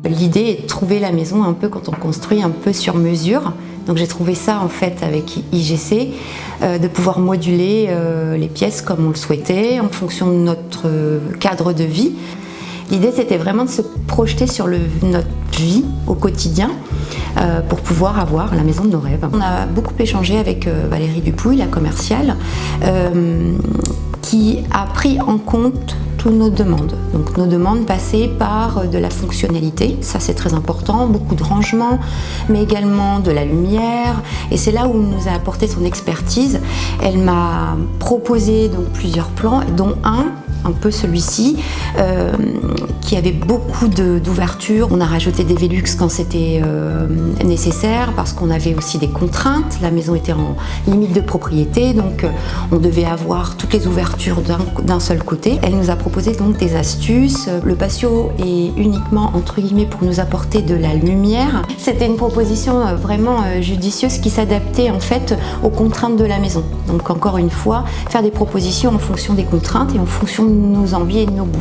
L'idée est de trouver la maison un peu, quand on construit, un peu sur mesure. Donc j'ai trouvé ça en fait avec IGC, de pouvoir moduler les pièces comme on le souhaitait en fonction de notre cadre de vie. L'idée c'était vraiment de se projeter sur notre vie au quotidien pour pouvoir avoir la maison de nos rêves. On a beaucoup échangé avec Valérie Dupouille, la commerciale, qui a pris en compte toutes nos demandes. Donc nos demandes passaient par de la fonctionnalité, ça c'est très important, beaucoup de rangement, mais également de la lumière. Et c'est là où elle nous a apporté son expertise. Elle m'a proposé donc plusieurs plans, dont un peu celui-ci, qui avait beaucoup d'ouvertures. On a rajouté des Velux quand c'était nécessaire, parce qu'on avait aussi des contraintes. La maison était en limite de propriété, donc on devait avoir toutes les ouvertures d'un seul côté. Elle nous a proposé donc des astuces. Le patio est uniquement entre guillemets pour nous apporter de la lumière. C'était une proposition vraiment judicieuse qui s'adaptait en fait aux contraintes de la maison. Donc encore une fois, faire des propositions en fonction des contraintes et en fonction de nos envies et de nos goûts.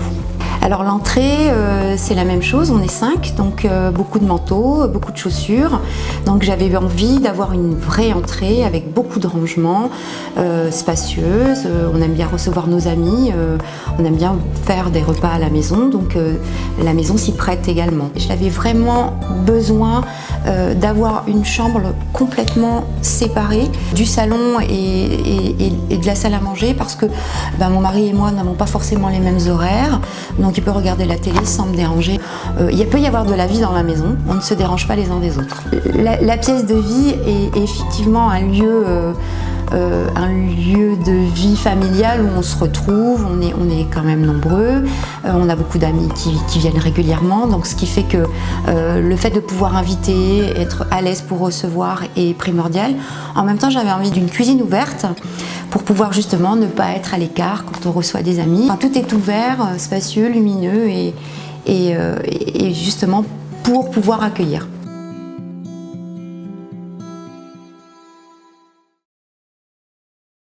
Alors l'entrée, c'est la même chose, on est 5, donc beaucoup de manteaux, beaucoup de chaussures. Donc j'avais envie d'avoir une vraie entrée avec beaucoup de rangements, spacieuse. On aime bien recevoir nos amis, on aime bien faire des repas à la maison, donc la maison s'y prête également. J'avais vraiment besoin d'avoir une chambre complètement séparée du salon et de la salle à manger, parce que mon mari et moi n'avons pas forcément les mêmes horaires. Donc il peut regarder la télé sans me déranger. Il peut y avoir de la vie dans la maison, on ne se dérange pas les uns des autres. La pièce de vie est effectivement un lieu de vie familiale où on se retrouve, on est quand même nombreux, on a beaucoup d'amis qui viennent régulièrement, donc ce qui fait que le fait de pouvoir inviter, être à l'aise pour recevoir est primordial. En même temps, j'avais envie d'une cuisine ouverte pour pouvoir justement ne pas être à l'écart quand on reçoit des amis. Enfin, tout est ouvert, spacieux, lumineux et justement pour pouvoir accueillir.